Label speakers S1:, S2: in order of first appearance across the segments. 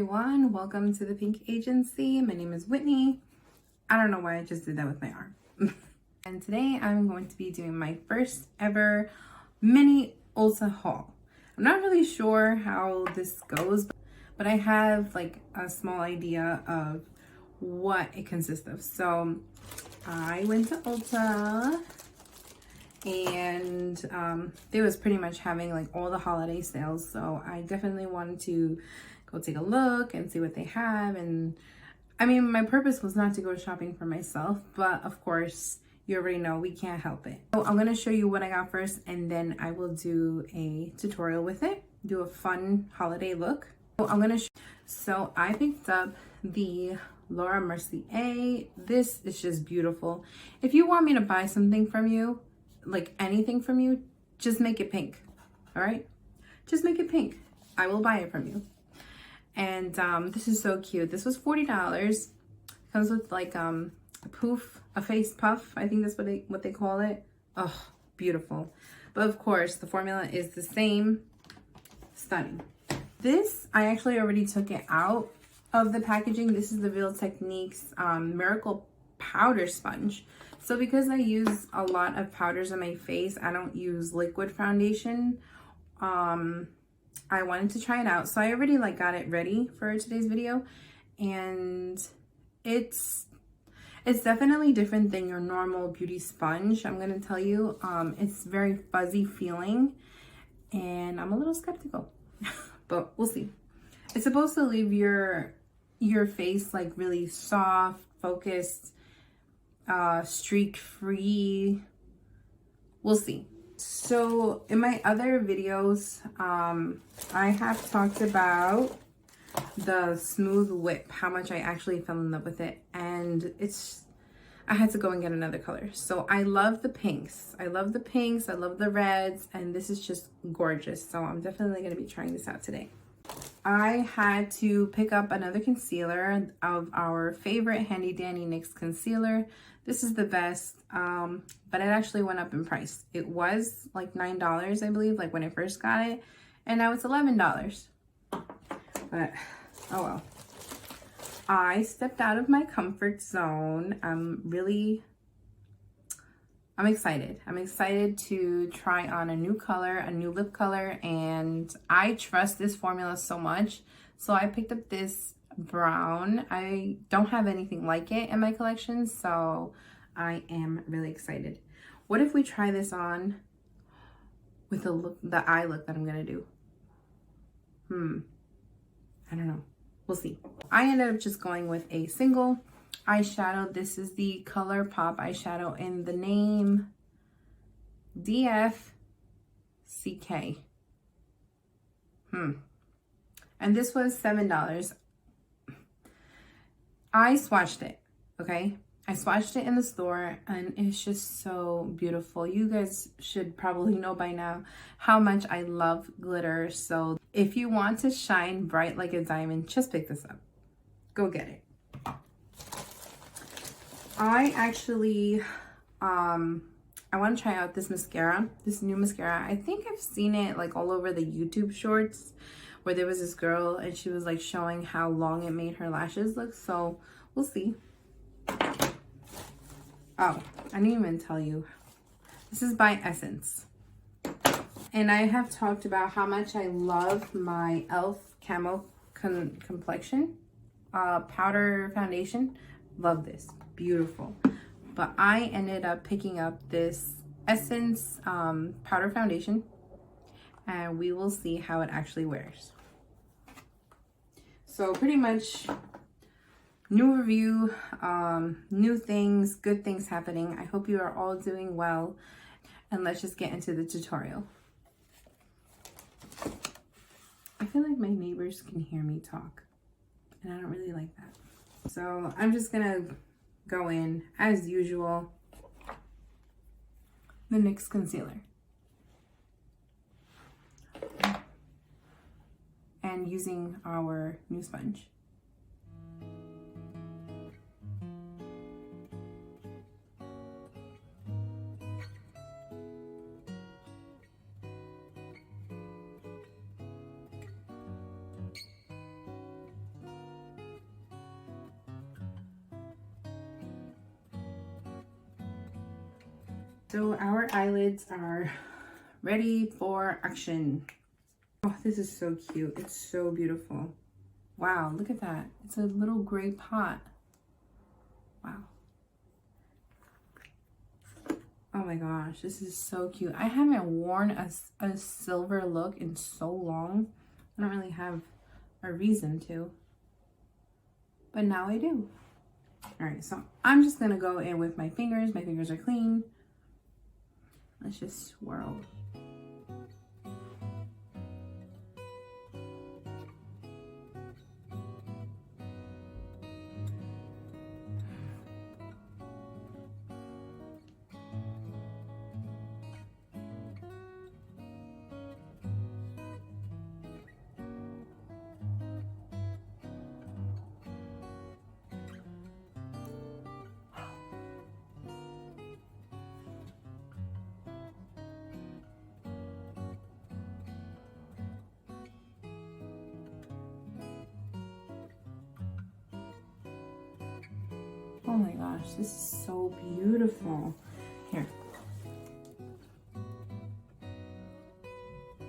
S1: everyone, welcome to the Pink Agency. My name is Whitney. I don't know why I just did that with my arm. And today I'm going to be doing my first ever mini Ulta haul. I'm not really sure how this goes, but I have like a small idea of what it consists of. So I went to Ulta and they was pretty much having like all the holiday sales, so I definitely wanted to go take a look and see what they have. And I mean, my purpose was not to go shopping for myself, but of course you already know we can't help it. So I'm gonna show you what I got first, and then I will do a tutorial with it, do a fun holiday look. So I picked up the Laura Mercier. This is just beautiful. If you want me to buy something from you, like anything from you, just make it pink. All right, just make it pink. I will buy it from you. And this is so cute. This was $40. Comes with like a poof, a face puff, I think that's what they call it. Oh, beautiful. But of course the formula is the same. Stunning. This, I actually already took it out of the packaging. This is the Real Techniques Miracle Powder Sponge. So because I use a lot of powders on my face, I don't use liquid foundation. I wanted to try it out. So I already like got it ready for today's video, and it's definitely different than your normal beauty sponge. I'm gonna tell you, it's very fuzzy feeling and I'm a little skeptical, but we'll see. It's supposed to leave your face like really soft, focused, streak free. We'll see. So in my other videos, I have talked about the Smooth Whip, how much I actually fell in love with it, and I had to go and get another color. So I love the pinks. I love the reds, and this is just gorgeous. So I'm definitely going to be trying this out today. I had to pick up another concealer of our favorite Handy Dandy NYX concealer. This is the best, but it actually went up in price. It was like $9, I believe, like when I first got it, and now it's $11. But oh well. I stepped out of my comfort zone. I'm excited. I'm excited to try on a new color, a new lip color, and I trust this formula so much. So I picked up this brown. I don't have anything like it in my collection, so I am really excited. What if we try this on with the eye look that I'm gonna do? I don't know. We'll see. I ended up just going with a single eyeshadow. This is the ColourPop eyeshadow in the name DFCK. And this was $7. I swatched it, okay? I swatched it in the store, and it's just so beautiful. You guys should probably know by now how much I love glitter. So if you want to shine bright like a diamond, just pick this up. Go get it. I actually, I want to try out this mascara, this new mascara. I think I've seen it like all over the YouTube shorts, where there was this girl and she was like showing how long it made her lashes look. So we'll see. Oh, I didn't even tell you. This is by Essence. And I have talked about how much I love my e.l.f. Camo Complexion powder foundation. Love this. Beautiful. But I ended up picking up this Essence powder foundation, and we will see how it actually wears. So pretty much new review, new things, good things happening. I hope you are all doing well, and let's just get into the tutorial. I feel like my neighbors can hear me talk, and I don't really like that. So I'm just gonna go in as usual, the NYX concealer, and using our new sponge. So our eyelids are ready for action. Oh, this is so cute. It's so beautiful. Wow, look at that. It's a little gray pot. Wow. Oh my gosh, this is so cute. I haven't worn a silver look in so long. I don't really have a reason to, but now I do. All right, so I'm just gonna go in with my fingers. My fingers are clean. Let's just swirl. Oh my gosh, this is so beautiful. Here. Do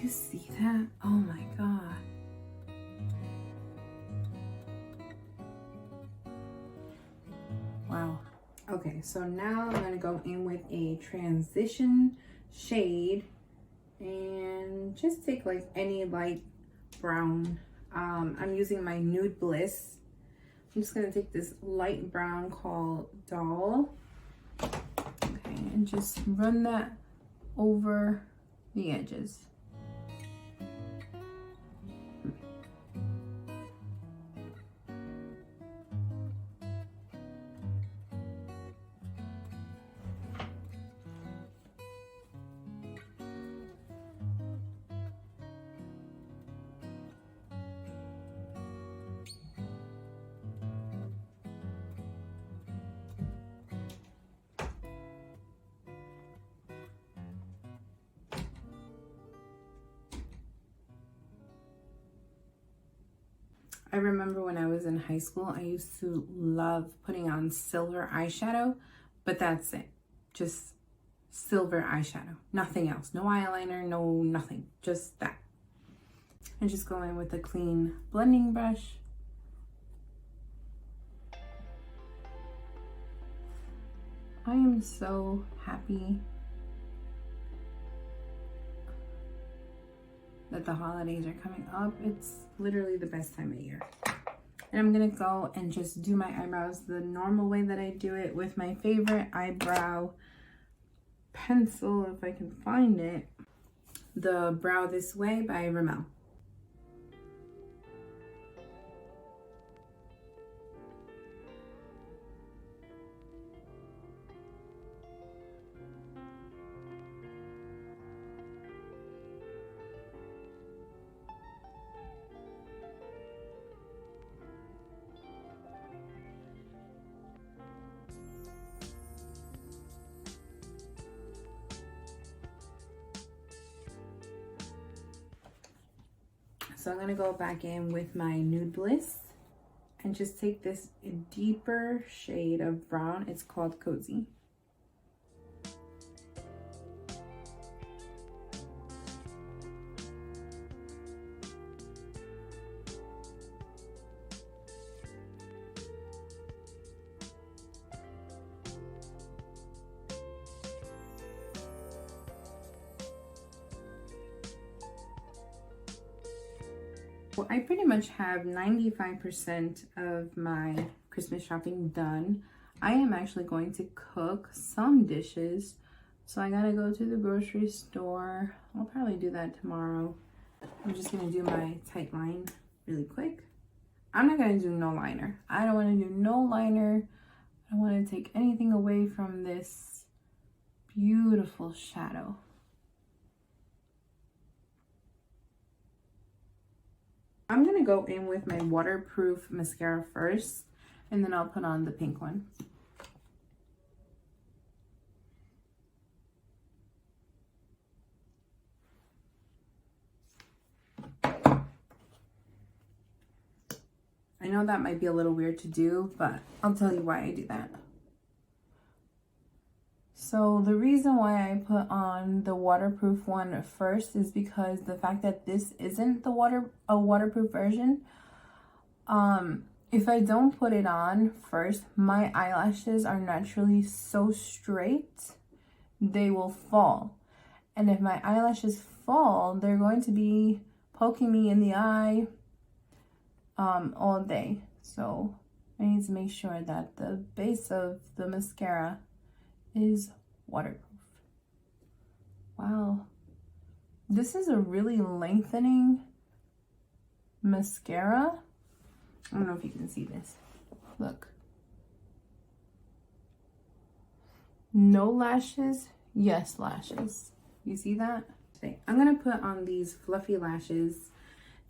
S1: you see that? Oh my God. Wow. Okay, so now I'm gonna go in with a transition shade and just take like any light brown. I'm using my Nude Bliss. I'm just gonna take this light brown called Doll. Okay, and just run that over the edges. I remember when I was in high school, I used to love putting on silver eyeshadow, but that's it. Just silver eyeshadow, nothing else. No eyeliner, no nothing, just that. And just go in with a clean blending brush. I am so happy that the holidays are coming up. It's literally the best time of year. And I'm gonna go and just do my eyebrows the normal way that I do it with my favorite eyebrow pencil, if I can find it. The Brow This Way by Rimmel. So I'm gonna go back in with my Nude Bliss and just take this deeper shade of brown. It's called Cozy. Well, I pretty much have 95% of my Christmas shopping done. I am actually going to cook some dishes. So I gotta go to the grocery store. I'll probably do that tomorrow. I'm just gonna do my tight line really quick. I'm not gonna do no liner. I don't wanna do no liner. I don't wanna take anything away from this beautiful shadow. I'm gonna go in with my waterproof mascara first, and then I'll put on the pink one. I know that might be a little weird to do, but I'll tell you why I do that. So the reason why I put on the waterproof one first is because the fact that this isn't the waterproof version. If I don't put it on first, my eyelashes are naturally so straight, they will fall. And if my eyelashes fall, they're going to be poking me in the eye all day. So I need to make sure that the base of the mascara is waterproof. Wow. This is a really lengthening mascara. I don't know if you can see this. Look. No lashes, yes lashes. You see that? I'm gonna put on these fluffy lashes.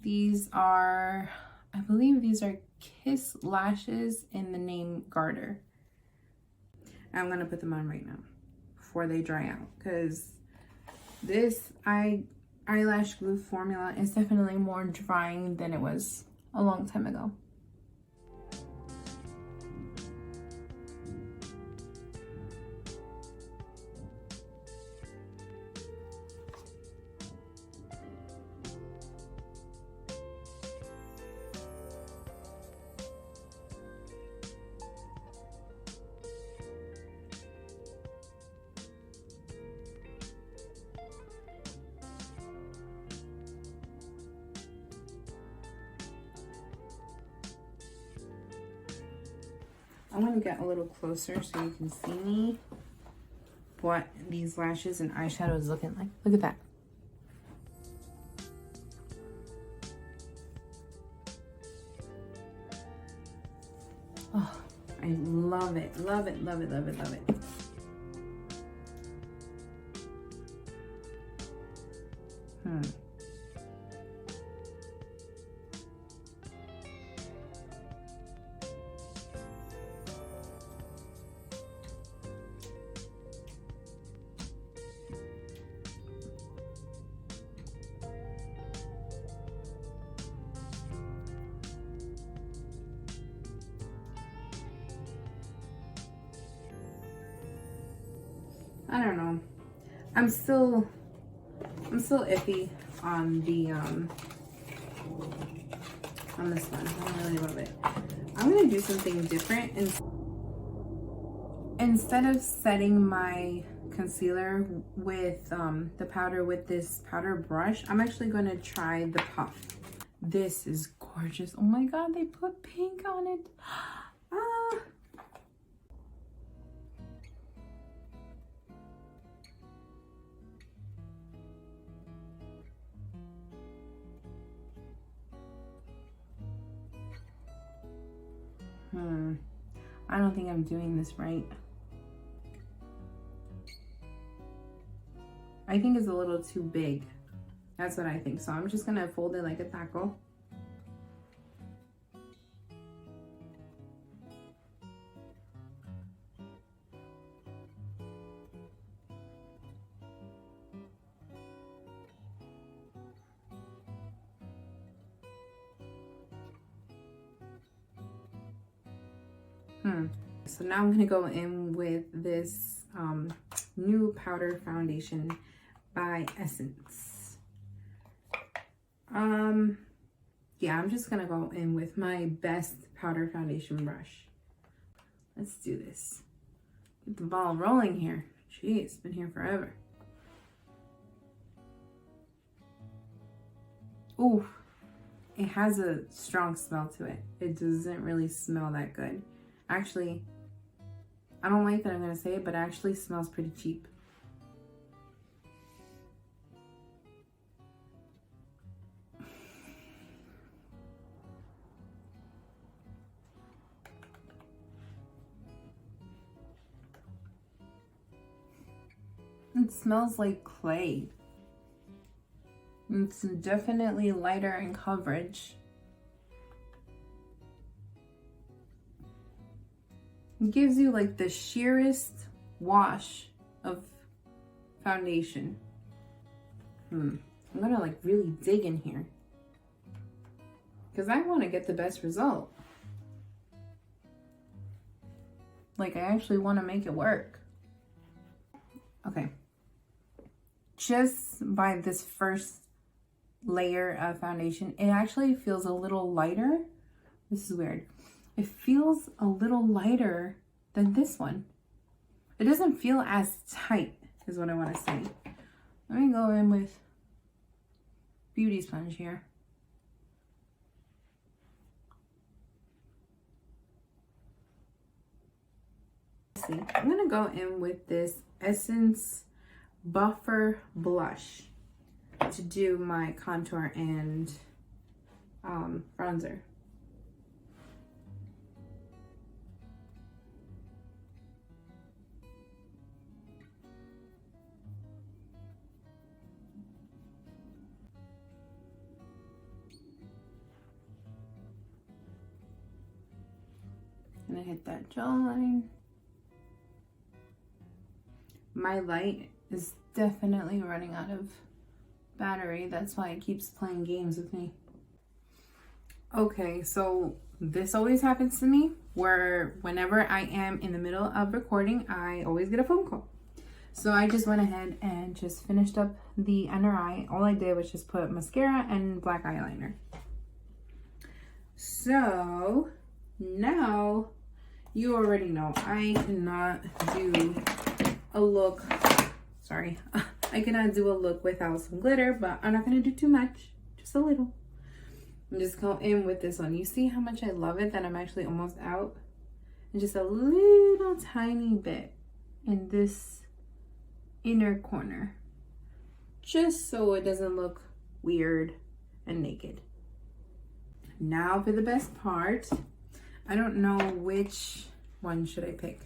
S1: These are, I believe these are Kiss lashes in the name Garter. I'm gonna put them on right now before they dry out, because this eyelash glue formula is definitely more drying than it was a long time ago. I'm gonna get a little closer so you can see me what these lashes and eyeshadow is looking like. Look at that. Oh, I love it, love it, love it, love it, love it. I don't know. I'm still iffy on the on this one. I don't really love it. I'm gonna do something different, and instead of setting my concealer with the powder with this powder brush, I'm actually gonna try the puff. This is gorgeous. Oh my god, they put pink on it. Ah. I don't think I'm doing this right. I think it's a little too big. That's what I think. So I'm just gonna fold it like a taco. So now I'm gonna go in with this new powder foundation by Essence. Yeah, I'm just gonna go in with my best powder foundation brush. Let's do this. Get the ball rolling here. Jeez, it's been here forever. Ooh, it has a strong smell to it. It doesn't really smell that good. Actually, I don't like that I'm gonna say it, but it actually smells pretty cheap. It smells like clay. It's definitely lighter in coverage. It gives you like the sheerest wash of foundation. I'm gonna like really dig in here because I want to get the best result. Like I actually want to make it work. Okay. Just by this first layer of foundation, it actually feels a little lighter. This is weird. It feels a little lighter than this one. It doesn't feel as tight, is what I want to say. Let me go in with beauty sponge here. See, I'm gonna go in with this Essence Buffer Blush to do my contour and bronzer. Gonna hit that jawline. My light is definitely running out of battery. That's why it keeps playing games with me. Okay, so this always happens to me where whenever I am in the middle of recording, I always get a phone call. So I just went ahead and just finished up the under eye. All I did was just put mascara and black eyeliner. So now you already know I cannot do a look, sorry, I cannot do a look without some glitter, but I'm not going to do too much, just a little. I'm just going in with this one. You see how much I love it that I'm actually almost out? And just a little tiny bit in this inner corner, just so it doesn't look weird and naked. Now for the best part. I don't know which one should I pick.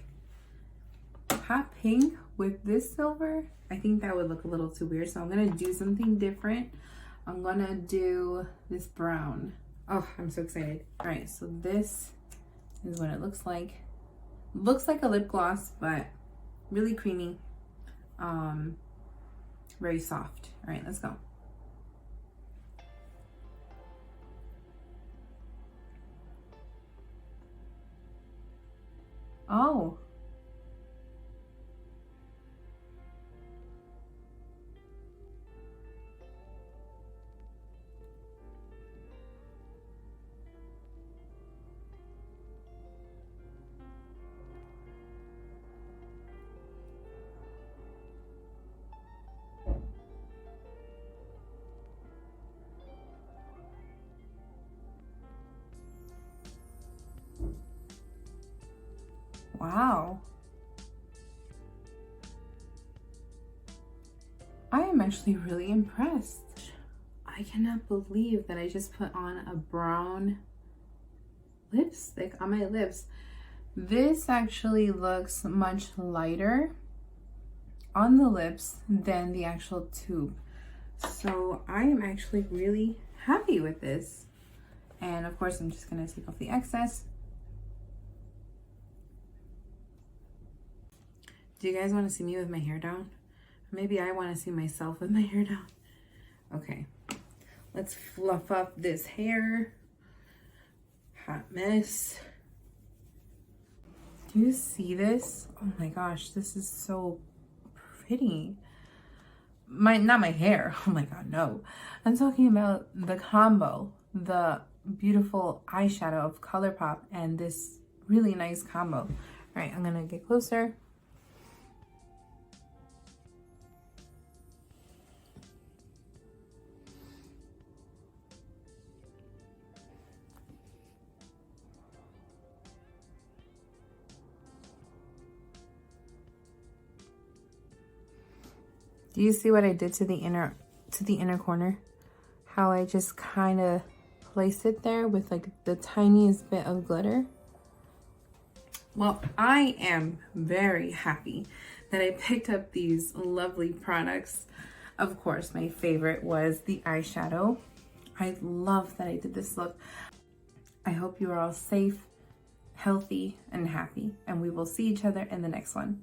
S1: Hot pink with this silver. I think that would look a little too weird, so I'm gonna do something different. I'm gonna do this brown. Oh, I'm so excited. All right, so this is what it looks like. Looks like a lip gloss, but really creamy, very soft. All right, let's go. Oh. Wow. I am actually really impressed. I cannot believe that I just put on a brown lipstick on my lips. This actually looks much lighter on the lips than the actual tube. So I am actually really happy with this. And of course, I'm just gonna take off the excess. Do you guys want to see me with my hair down? Maybe I want to see myself with my hair down. Okay, let's fluff up this hair. Hot mess. Do you see this? Oh my gosh, this is so pretty. Not my hair. Oh my god, no. I'm talking about the combo, the beautiful eyeshadow of ColourPop and this really nice combo. All right, I'm gonna get closer. Do you see what I did to the inner corner? How I just kind of placed it there with like the tiniest bit of glitter? Well, I am very happy that I picked up these lovely products. Of course, my favorite was the eyeshadow. I love that I did this look. I hope you are all safe, healthy, and happy, and we will see each other in the next one.